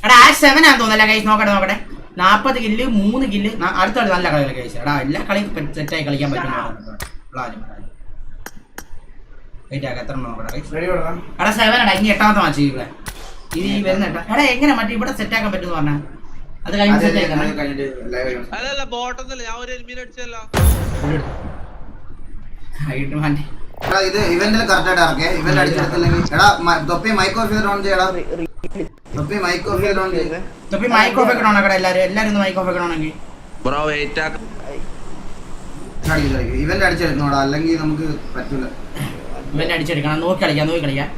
എടാ ആ 7 ആണെന്ന് തോന്നല്ല കൈസ്. നോക്കട്ടെ 40 കില്ല് 3 കില്ല്. അടുത്ത കളി നല്ല കളികൾ കൈസ്. എടാ എല്ലാ കളിയും സെറ്റായി കളിക്കാൻ പറ്റും. എത്ര നോക്കട്ടെ എടാ 7 എടാ ഇനി 8ാമത്തെ മാച്ച് ഇവിടെ ഇനി വരുന്ന എടാ എങ്ങനെ മറ്റേ ഇവിടെ സെറ്റാക്കാൻ പറ്റും പറഞ്ഞാൽ അത് കഴിഞ്ഞ് സെറ്റ് ഇത് ഇവന്റിൽ കറക്റ്റ് ആയിട്ട് ഇറക്കിയ ഇവന്റ് അടിച്ചെടുത്തില്ലെങ്കിൽ എടാ തൊപ്പി മൈക്ക് ഓഫ് ചെയ്ത് ഓൺ ചെയ്യടാ. തൊപ്പി മൈക്ക് ഓഫ് ചെയ്ത് ഓൺ ചെയ്തേ. തൊപ്പി മൈക്ക് ഓഫ് ആക്കണം കട എല്ലാരും ഒന്ന് മൈക്ക് ഓഫ് ആക്കണമെങ്കിൽ ബ്രോ വെയിറ്റ് ആക്ക്. ഇവന്റ് അടിച്ചെടുക്കണോടാ അല്ലെങ്കിൽ നമുക്ക് പറ്റൂല. ഇവന്റ് അടിച്ചെടുക്കണം. നോക്കി കളിക്കാം.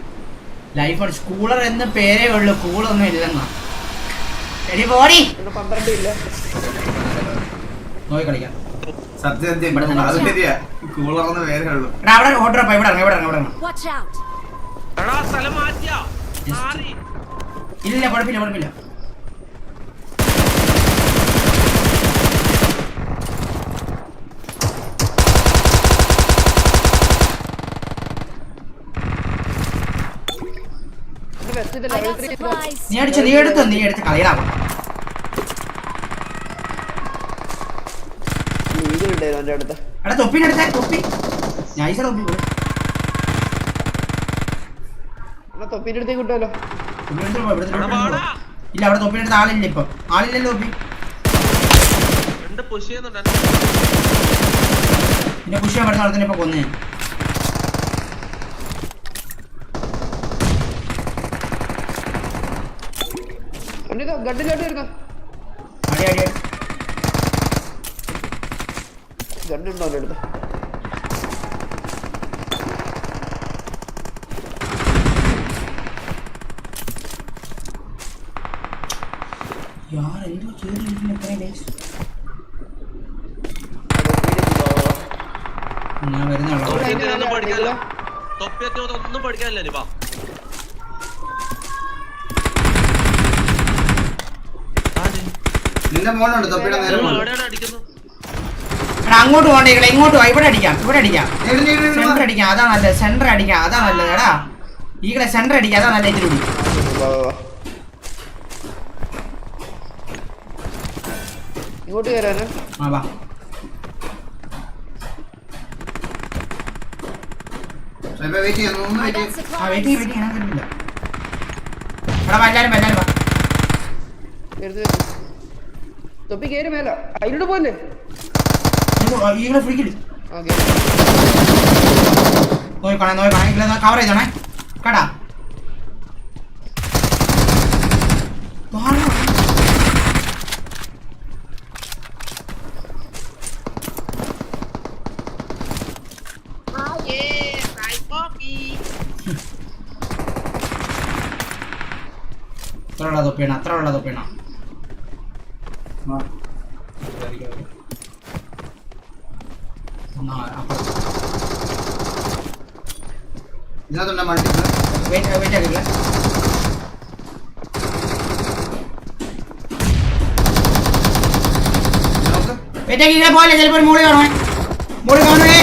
ലൈഫ് സ്കൂളർ എന്ന് പേരേ ഉള്ളൂ, കൂളൊന്നും ഇല്ലെന്നാ. എടി ബോഡി 12 ഇല്ല. നോക്കി കളിക്കാം. സത്യം അത് ശരിയാ. കൂളറൊന്നും പേരേ ഉള്ളൂ. എടാ അവിടെ ഓർഡർ അപ്പ ഇവിടെ ഇറങ്ങാം. എടാ സ്ഥലം മാറ്റിയാ മാറി. ഇല്ല കുഴപ്പമില്ല. നീ എടുത്ത് കളിയിടാ. എടാ തൊപ്പിന്റെ അടുത്ത തൊപ്പി നൈസ തൊപ്പി തൊപ്പിന്റെ അടുത്തേക്ക് കിട്ടുമല്ലോ. ഇല്ല അവിടെ തൊപ്പിന്റെ അടുത്ത് ആളില്ല. ഇപ്പൊ ആളില്ലല്ലോ തൊപ്പി. പിന്നെ പുഷ് ചെയ്യാൻ പറ്റുന്ന ആളെ തന്നെ ഇപ്പൊ കൊന്നേ. ഗണ്ണിലോട്ട് വരുന്ന ഗണ്ണുണ്ടോ അവൻ്റെ അടുത്ത്? ഒന്നും പഠിക്കാനില്ല. നിന്റെ മോളുണ്ട് തൊപ്പിയുടെ നേരെ അങ്ങോട്ട് പോകണ്ടേ ഇങ്ങോട്ട് ഇവിടെ അടിക്കാം. സെന്റർ അടിക്കാം അതാ നല്ലത്. എടാ ഈകളെ സെന്റർ അടിക്കാം അതാ നല്ല. ഇതിലൂടെ ഇങ്ങോട്ട് കയറാനോ? വാ വെയിറ്റ് ചെയ്യാൻ തൊപ്പി കയറി മേല അതിനോട് പോലെ കവർ ചെയ്തോണേ കടാ. അത്ര ഉള്ള തൊപ്പിയാണ്. ഇതിനകത്തുണ്ട് മൾട്ടിപ്പിൾ. വെയിറ്റ് ആക്കില്ല. പോലെ ചിലപ്പോൾ മോളി കാണുമേ. മോളി കാണുമേ.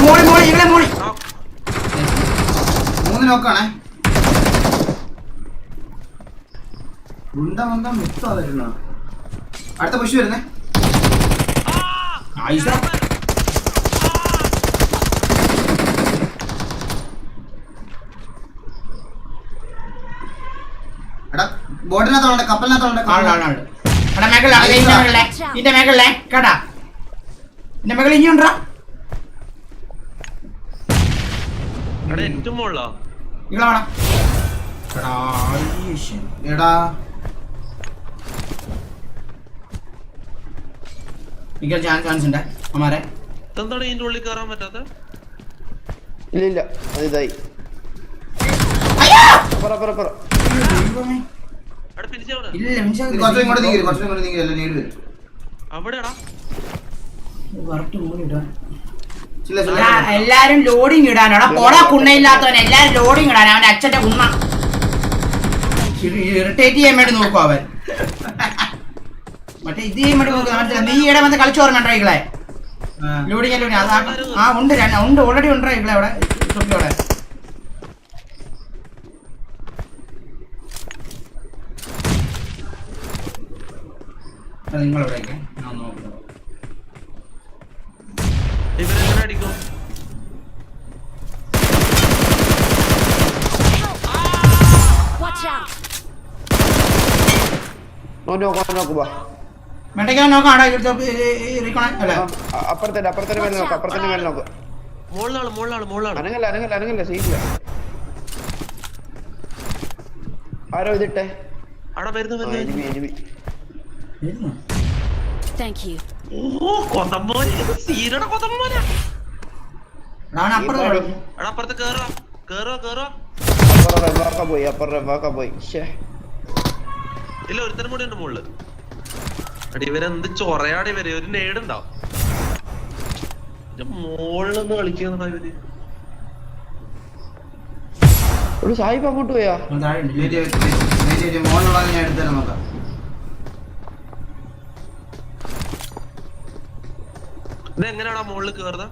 മോളി ഇവിടെ മോളി 3 നോക്കാണേ. അടുത്ത പുഷ് വരുന്നേ. എടാ ബോട്ടിനകത്തോണ്ട് കപ്പലിനകത്തോണ്ട് ഇതിന്റെ മേഖലേ കേട്ടാ. ഇതിന്റെ മേഖല ഇനിയുണ്ടാ എടാ ചാൻസ് ഉണ്ട് അമാരെ. എന്താണ് ഇതിന്റെ ഉള്ളിൽ കയറാൻ പറ്റാത്ത? ഇല്ല അത് ഇതായി. എല്ലാരും ലോഡിങ് ഇടാനോടാ പൊട കുണ്ണയില്ലാത്തവൻ. എല്ലാരും ലോഡിങ് ഇടാൻ അവന്റെ അച്ഛന്റെ കുണ്ണ ഇറിറ്റേറ്റ് ചെയ്യാൻ വേണ്ടി നോക്കും അവൻ. മറ്റേ ഇത് ചെയ്യാൻ വേണ്ടി നോക്കുക. മനസ്സിലായി നീ ഇവിടെ വന്ന് കളിച്ചു ഓർമ്മ ഇകളെ ലോഡിങ് ഉണ്ട് ഓൾറെഡി ഉണ്ടോ ഇകളെ അവിടെ തൊപ്പിയോടെ. അത് നിങ്ങളെവിടേക്ക് ഞാൻ നോക്കുന്നത്. ഇവരെങ്ങനെ അടിക്കും? Watch out! നോക്ക് വാ. മെട്ടയ്ക്കാൻ നോക്കാം. റീക്കോണ അല്ലേ? അപ്പുറത്തെ മേലെ നോക്ക്, അപ്പുറത്തെ മേലെ നോക്ക്. മോളിലാണ്. അനങ്ങല്ല സീറ്റില്ല. ആരോ ഇതിട്ടെ? അവിടെ വരുന്നു. എനിമി. Thank you. ഓ കൊതമ്പോനെ, സീരയുടെ കൊതമ്പോനെ. ഞാൻ അപ്പുറത്ത് എടാ അപ്പുറത്ത് കേറോ. അപ്പുറം പോയി. ശ്ശേ. ഇല്ല, ഒരുത്തനും കൂടി ഉണ്ട് മുകളില്. എടി ഇവരെന്ത് ചൊറയാടി ഇവര്. ഒരു നേടുണ്ടാവും മോളിലൊന്ന് കളിക്കുന്ന ഇവര്. ഒരു സായിപ്പ് അങ്ങോട്ട് പോയാ? മോളിലുള്ളത് ഞാൻ എടുത്തരാൻ നോക്കാം. ഇത് എങ്ങനെയാണോ മുകളിൽ കേറുന്നത്?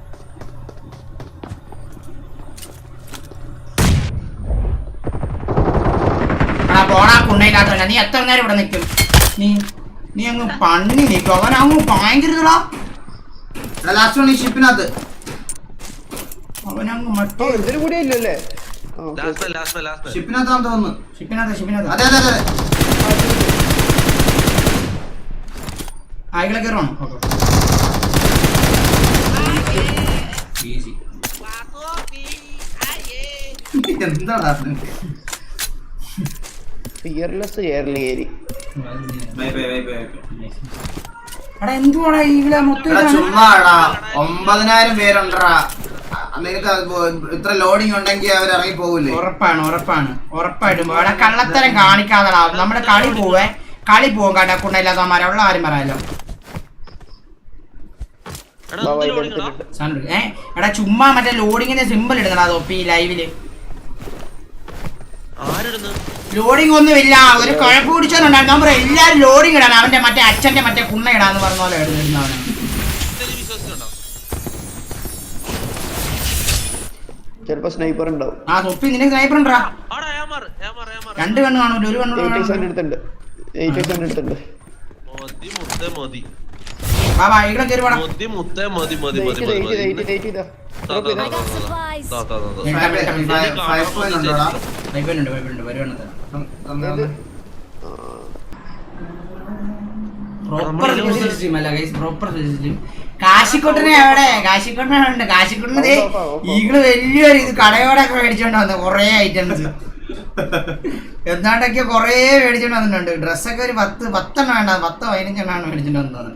പോണാ കുണ്ണയില്ലാത്ത നീ എത്ര നേരം ഇവിടെ നിൽക്കും? നീ അങ്ങ് പണി നിൽക്കും. അവൻ അങ്ങ് ഭയങ്കര ലാസ്റ്റ് വൺ ഈ ഷിപ്പിനകത്ത്. അവനങ്ങ് മറ്റേ ഇതിന് കൂടെ ഇല്ലല്ലേ? ഷിപ്പിനകത്താന്ന് തോന്നുന്നു. ഷിപ്പിനകത്ത് അതെ. ആയികളെ കയറണം. എന്താടാ ഫിയർലെസ് കേറി. എന്തുവാടാ ഈകളെ മൊത്തം ചുമ്മാടാ. 9000 പേരുണ്ടടാ. നിനക്ക് ഇത്ര ലോഡിങ് ഉണ്ടെങ്കിൽ അവർ ഇറങ്ങി പോകൂലേ? ഉറപ്പായിട്ടും അവിടെ കള്ളത്തരം കാണിക്കാതെടാ. നമ്മുടെ കളി പോവും കേട്ടാ. കുണ്ണയില്ലാത്തമാരെ ഉള്ള കാര്യം പറയാലോ. എടാ ചുമ്മാ മറ്റേ ലോഡിങ്ങിന്റെ സിമ്പിൾ ഇടുന്നടാ തൊപ്പി ലൈവില്. ലോഡിങ് ഒന്നുമില്ല. ഒരു കുഴപ്പം പിടിച്ചോണ്ടായിരുന്നു. നമ്മൾ എല്ലാരും ലോഡിങ് ഇടാൻ. അവന്റെ മറ്റേ അച്ഛന്റെ മറ്റേ കുണ്ണ ഇടാന്ന് പറഞ്ഞ പോലെ ഇടുന്നവന്. ചിലപ്പോ സ്നൈപ്പർ ഉണ്ടാവും. ആ തൊപ്പി നിനക്ക് സ്നൈപ്പർ ഉണ്ടാ? 2 കണ്ണ് കാണൂല, 1 കണ്ണു എടുത്തുണ്ട്. ഇവിടെ കയറി വേണം. കാശിക്കോട്ടനെ എവിടെ? കാശിക്കോട്ടനുണ്ട്. കാശിക്കോട്ടനെ ഈകള് വലിയൊരു ഇത് കടയോടൊക്കെ മേടിച്ചോണ്ട് വന്നു കൊറേ ഐറ്റംസ്. എന്താണ്ടൊക്കെ കൊറേ മേടിച്ചോണ്ട് വന്നിട്ടുണ്ട്. ഡ്രസ്സൊക്കെ ഒരു 10 എണ്ണം വേണ്ട, 10-15 എണ്ണമാണ് മേടിച്ചോണ്ട് വന്നത്.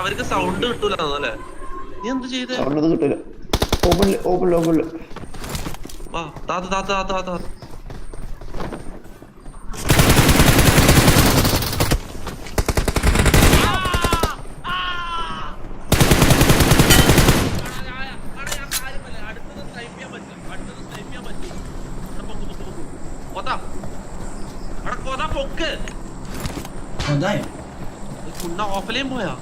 അവർക്ക് സൗണ്ട് കിട്ടൂല അല്ലേ? നീ എന്ത് ചെയ്തേ? കിട്ടൂല. ഓപ്പണില് ഓഫിലേയും പോയാ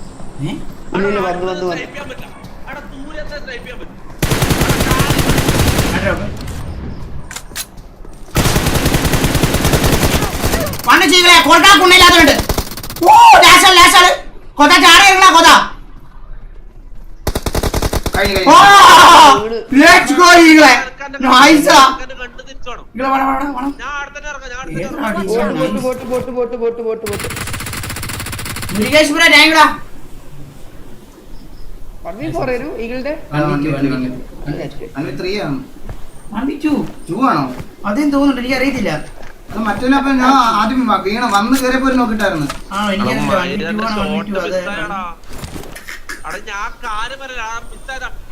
പണ്ട് ചെയ്തേ കൊട്ടാ കുണ്ണയില്ലാത്തതുണ്ട്. ഓ ലാശാള് കൊതാ ചാടി ഇറങ്ങാ കൊതാ. Let's go ഈകളെ. നൈസാ. ഈകളെ വേണം. മുരുകേശ്വര താങ്ക്ടാ. അതേം തോന്നുന്നുണ്ട്. എനിക്ക് അറിയത്തില്ല. മറ്റേനപ്പൊ ഞാൻ ആദ്യം വീണ വന്ന് കയറിയപ്പോ നോക്കിട്ടായിരുന്നു. ഞാൻ കാര്യം പറയാം.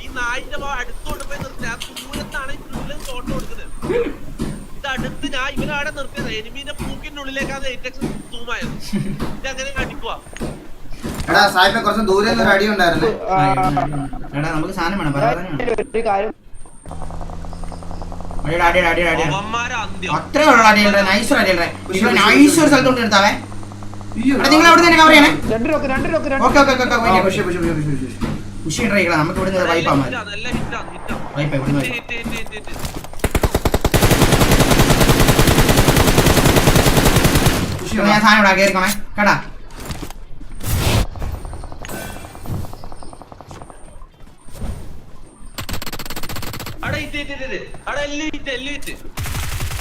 ഈ നായിന്റെ അടുത്തോട്ട് പോയി നിർത്തി. ആ ദൂരത്താണ് ഷോട്ട് കൊടുക്കുന്നത്. ഇതടുത്ത് ഞാൻ ഇവനവിടെ നിർത്തിയത്. എനിമീന്റെ പൂക്കിന്റെ ഉള്ളിലേക്കാണ് സൂമായത്. ഇതങ്ങനെ കടിക്കുക. എടാ സായിപ്പെ കുറച്ച് ദൂരെ ഒരു അടി ഉണ്ടായിരുന്നു. എടാ നമുക്ക് സാധനം വേണം. അത്രേ ഉള്ള അടിയല്ലേ. നൈസ് അടിയല്ലേ. നൈസ് ഒരു സ്ഥലത്തോട്ട് എടുത്താവേ. നിങ്ങൾ അവിടെ തന്നെ കവർ ചെയ്യണേ. നമുക്ക് ഇവിടെ വൈപ്പാ വൈപ്പ് ഇവിടുന്ന് വൈപ്പ്. ഞാൻ സാധനം ഇവിടെ കയറിക്കോണേ കേട്ടാ.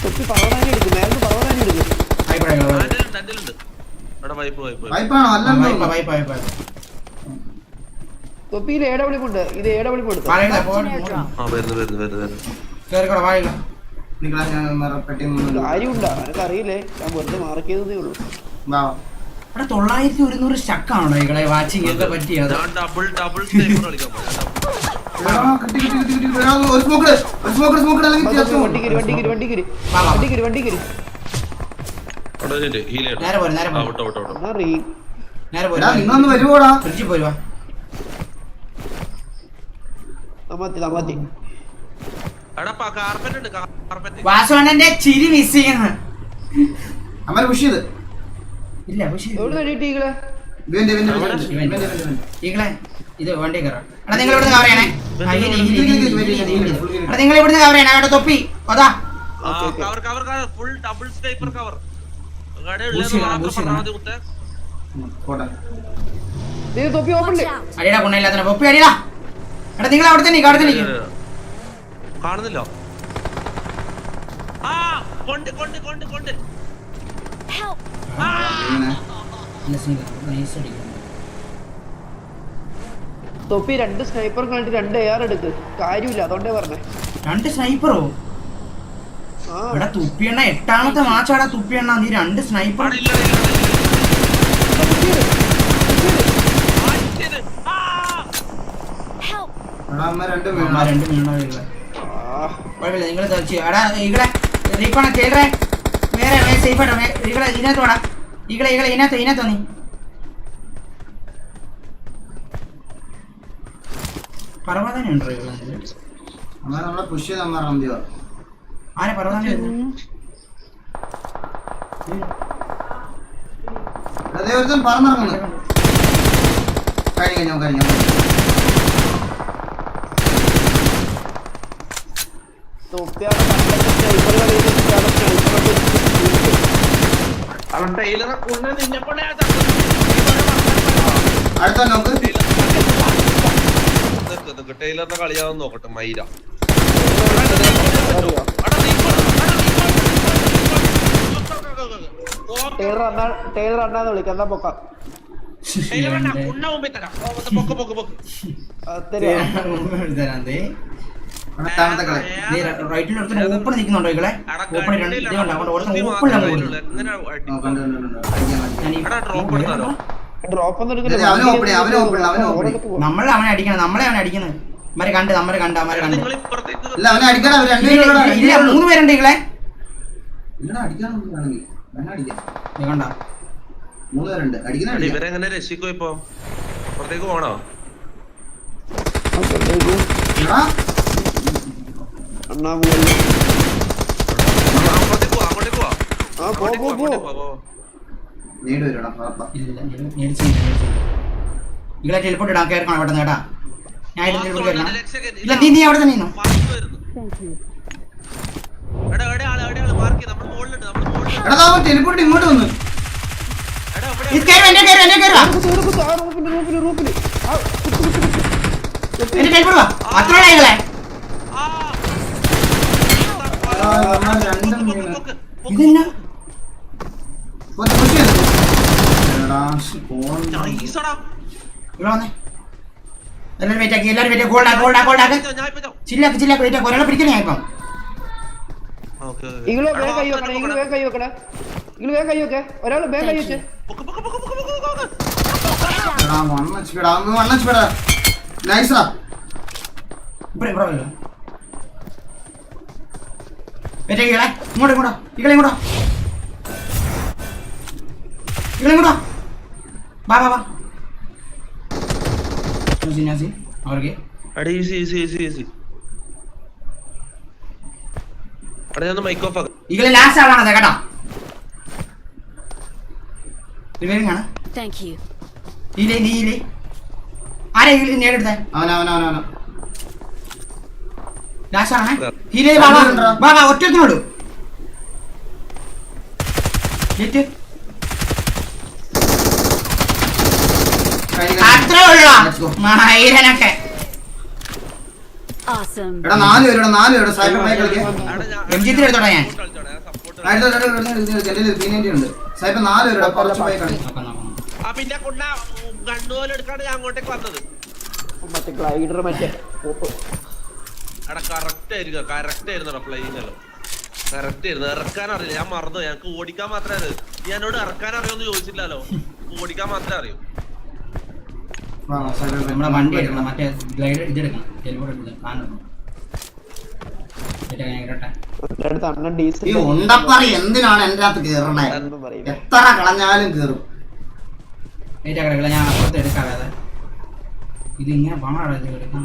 തൊപ്പി പറവടാനി എടുക്കും, മേലെ പറവടാനി എടുക്കും. ആയിക്കോട്ടെ വൈപ്പാണോ അല്ലല്ലോ വൈപ്പ് വൈപ്പ് വൈപ്പ്. തൊപ്പിയിൽ ഏടവിളിപ്പുണ്ട്, ഇത് ഏടവിളിപ്പ് എടുത്തു. വാഴയില്ല കേറിക്കോടെ വാഴയില്ല. നിങ്ങളാ ഞാൻ പെട്ടി മുന്നിൽ കാര്യമുണ്ടാ എനക്ക് അറിയില്ലേ, ഞാൻ വെറുതെ മാർക്ക് ചെയ്തതേ ഉള്ളൂ. വാ അവിടെ 900 സ്റ്റക്കാണോ ഇകളെ വാച്ചിങ് ഒക്കെ പറ്റിയത്? ഡബിൾ സ്നൈപ്പർ കളിക്കാൻ പോയി. ഒരു സ്മോക്കർ അല്ലെങ്കിൽ വണ്ടിക്കിരി വണ്ടിക്കിരി വണ്ടിക്കിരി വാ, വാ. വണ്ടിക്കിരി വണ്ടിക്കിരി. നേരെ പോര് നേരെ പോര് എന്നാ റീ നേരെ പോര്. നിങ്ങളൊന്ന് വരുവോടാ ഫ്രിഡ്ജിൽ പോരുവാ. തമാത്തി തമാത്തി. കാർപ്പറ്റ് ഉണ്ട്, കാർപ്പറ്റ്. വാസുവണ്ണന്റെ ചിരി മിസ് ചെയ്യുന്നു. അമ്മ പുഷ് ചെയ്ത് ഇല്ല പക്ഷേ എവിടെ നേടിയിട്ടീകളെ? ഈകളെ ഇത് വണ്ടി കയറാം. എടാ നിങ്ങൾ ഇവിടുന്ന് കവർ ചെയ്യണേ. എടാ നിങ്ങൾ ഇവിടുന്ന് കവർ ചെയ്യണേ. അവിടെ തൊപ്പി അതാ cover full double sniper cover. തൊപ്പി ഓപ്പൺ Watch out! അടിയടാ കൊണ്ടയില്ലാത്ത തൊപ്പി അടിയടാ. എടാ നിങ്ങൾ അവിടെ തന്നെ കാണുന്നില്ലോ. ആ കൊണ്ട് കൊണ്ട് കൊണ്ട് കൊണ്ട് Help! തൊപ്പി 2 സ്നൈപ്പർ കളിട്ട് 2 AR എടുക്ക്. കാര്യമില്ല, അതുകൊണ്ടേ പറഞ്ഞേ. 2 സ്നൈപ്പറോ? ആ ഇവിടെ തുപ്പിയണ്ണ 8ാമത്തെ മാച്ചാടാ തുപ്പിയണ്ണ. നീ 2 സ്നൈപ്പർ. Help! അമ്മ രണ്ട് കുഴപ്പമില്ല നിങ്ങൾ എടാ ഈകളെ റീക്കോണ കേൾറേ വേറെ സേഫ് ആയിട്ടോ. ഈകളെ ഇതിനകത്ത് വേടാ. ഈകളെ ഇതിനകത്ത് നീ പർവ്വതന ഉണ്ടോ? അമ്മ നമ്മളെ പുഷ് ചെയ്ത് അമ്മ റന്തിയോ ആരെ പർവ്വതന അതേ ഒരുത്തൻ പറന്നിറങ്ങുന്നു. കഴിഞ്ഞു തൊപ്പിയാണ് സ്നൈപ്പർ കളിയിട്ട് അവൻ ടൈലറെ കൊണ്ട് നിന്നെ കൊണ്ട് അടുത്ത നോക്ക്. ടൈലറിന്റെ കളിയാവും നോക്കട്ടെ. മൈര ടൈലർ അണ്ണാന്ന് വിളിക്കാം. എന്നാ പൊക്കാം രണ്ടാമത്തെ കളി റൈറ്റിൽ ഓപ്പൺ നിൽക്കുന്നുണ്ടോ ഈകളെ? ഓപ്പൺ ഡ്രോപ്പ് ഒന്നും നമ്മൾ അവനെ അടിക്കണം. നമ്മളെ അവനെ അടിക്കുന്നത്. നമ്മളെ കണ്ട് ഇല്ല അവനെ അടിക്കണം. അവർ രണ്ടുപേരും ഇല്ല 3 പേരുണ്ട് ഈകളെ. അടിക്കാൻ വേണമെങ്കിൽ വേണം അടിക്കാം. നീ കണ്ട 3 പേരുണ്ട് അടിക്കുന്ന. ഇവരെങ്ങനെ രക്ഷിക്കോ? ഇപ്പൊ പുറത്തേക്ക് പോണോ? അണ്ണാ അങ്ങോട്ടേക്ക് പോവാ. ആ പോ നീട് വരണം ഈകളെ ടെലിപ്പോർട്ട് ഇടാൻ കയറണം അവിടെ നിന്ന് കേട്ടാ. ഞാൻ ഇല്ല നീ അവിടെ തന്നെ നിന്നോ. ടെലിപ്പോർട്ട് ഇങ്ങോട്ട് വന്നു. അത്രേ ഇതെന്നാ ഇവിടെ വന്നേ. എല്ലാരും വെയിറ്റ് ആക്കി. ഗോൾഡാക്ക് ചില്ലാക്ക് വെയിറ്റ് ആക്കി. ഒരാളെ പിടിക്കണേ ഞാൻ ഇപ്പം. ഇങ്ങള് വേഗം കൈ വെക്കണേ. ഒരാള് വേഗം കൈ വെച്ചേ. നൈസാ ഇവിടെ വെയിറ്റ് ആക്കി. ഇങ്ങോട്ടോ ഇങ്ങളെ ഇങ്ങോട്ടോ വാ അവർക്ക് ഈകളെ ലാസ്റ്റ് ആളാണത് കേട്ടോ. റിവൈവിംഗ് ആണ്. Thank you. ആരെ നേരിടുത്തേ? അവന ലാസ്റ്റാണേ ഹീൽ ചെയ്ത് വാ ഒറ്റത്തിനോട് അത്രേ ഉള്ളോ മൈരനൊക്കെ Awesome. എടാ 4 പേരുടെ സൈബർ ബൈക്ക് കളിക്കാൻ M23 എടുത്തോടാ ഞാൻ ഉണ്ട് സൈബർ 4 പേരുടെ കുറച്ച് ബൈക്ക് കളി നോക്കാം ആ പിന്നെ കൊണ്ട ഗണ്ണുപോലെ എടുക്കാണ്ട് ഞാൻ അങ്ങോട്ടേക്ക് വന്നത്. മറ്റേ ഗ്ലൈഡർ മറ്റേ എടാ കറക്റ്റ് ആയിരുന്നു ഫ്ലൈയിങ്ങല്ലോ കറക്റ്റ് ആയിരുന്നു. ഇറക്കാൻ അറിയില്ല, ഞാൻ മറന്നു. ഞങ്ങൾക്ക് ഓടിക്കാൻ മാത്രമേ അറിയൂ. നീ എന്നോട് ഇറക്കാൻ അറിയോന്ന് ചോദിച്ചില്ലല്ലോ. ഓടിക്കാൻ മാത്രമേ അറിയൂ. നമ്മളെ വണ്ടി എടുക്കണം, മറ്റേ ഗ്ലൈഡർ ഇതെടുക്കണം, ടെലിപോർട്ട് എടുക്കണം, കാണണം. അണ്ണൻ ഡീസൽ ഈ ഉണ്ടപ്പറി എന്തിനാണ് എന്റെ അകത്ത് കേറണേ? എത്ര കളഞ്ഞാലും കേറും. ഞാൻ അപ്പുറത്ത് എടുക്കാതെ ഇത് ഇങ്ങനെ പണമാണ് ഇത് എടുക്കാൻ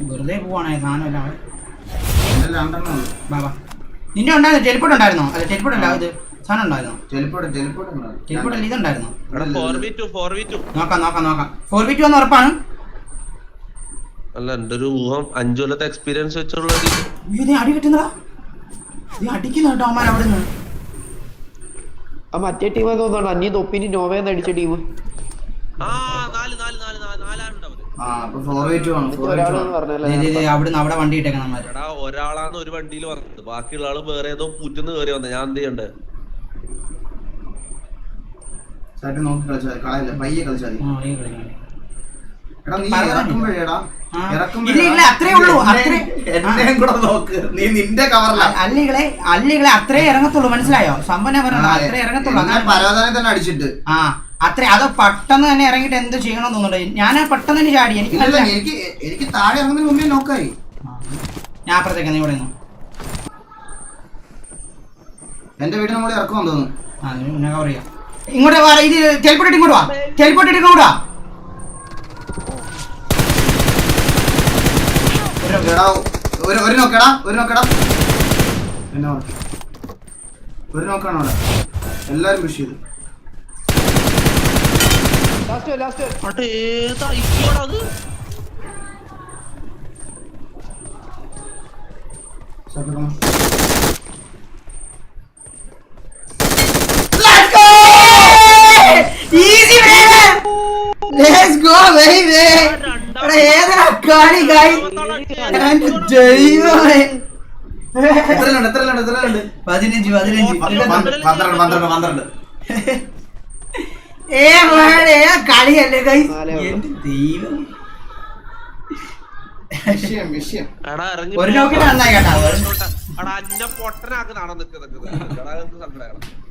വെറുതെ പോവാണേ സാധനമല്ല. ബാബാ നിന്റെ ഉണ്ടായിരുന്നു ടെലിപോർട്ട് ഉണ്ടായിരുന്നോ? അല്ല ടെലിപോർട്ട് അല്ല, ഇത് സാധനം ഉണ്ടായിരുന്നോ? ടെലിപോർട്ട് അല്ല ഇതുണ്ടായിരുന്നോ? നോക്കാം 4v2 എന്ന് ഉറപ്പാണ്. അല്ല എന്റെ ഒരു ഊഹം 5 കൊല്ലത്തെ എക്സ്പീരിയൻസ് വെച്ചുള്ള അടി കിട്ടുന്നതാ, അടിക്കുന്ന കേട്ടോ അമ്മാൻ അവിടെ നിന്ന്. ആ മറ്റേ ടീം തോന്നുന്നു അന്നീ തൊപ്പിന് നോവേന്ന് അടിച്ച ടീം. അവിടുന്ന് അവിടെ വണ്ടി ഇട്ടേക്കണം അമ്മാര്. എടാ ഒരാളാണ് ഒരു വണ്ടിയിൽ വന്നത്, ബാക്കിയുള്ള ആള് വേറെ ഏതോ പൂറ്റന്ന് കയറി വന്നത്. ഞാൻ എന്ത് ചെയ്യണ്ടേ? അല്ലികളെ അത്രേ ഇറങ്ങത്തുള്ളൂ, മനസ്സിലായോ? സംഭവം പറഞ്ഞ അത്രേ ഇറങ്ങത്തുള്ളൂ. അടിച്ചിട്ട് ആ അത്രേ, അത് പെട്ടെന്ന് തന്നെ ഇറങ്ങിട്ട് എന്ത് ചെയ്യണമെന്ന് തോന്നുന്നുണ്ട്. ഞാൻ പെട്ടെന്ന് തന്നെ ചാടി. എനിക്ക് താഴെ ഇറങ്ങുന്നതിന് മുമ്പേ നോക്കായി. ഞാൻ അപ്പുറത്തേക്ക് ഇവിടെ നിന്ന് എന്റെ വീടിന് മുകളിൽ ഇറക്കുമെന്ന് തോന്നുന്നു. ഞാൻ കവർ ചെയ്യാം. ഇങ്ങോട്ട് വാ, ഇത് ടെലിപോർട്ട് ഇങ്ങോട്ട് വാ, ടെലിപോർട്ട് ഇങ്ങോട്ട് വാ. ഒരു നോക്കടാ ഒരു നോക്കാണ് അവിടെ എല്ലാരും പുഷ് ചെയ്തു. അട്ടെ ഏതാ ഇപ്പോഴാ അത്? Easy baby, let's go baby. ഏതാ കളി ഗായ്? ദൈവമേ, 15 കളിയല്ലേ ഗായ്? എന്റെ ദൈവം, ഒരു നോക്കിട്ട് നന്നായി കേട്ടോ. അന്ന പൊട്ടനാക്ക് നാണം നിൽക്കുന്നത്.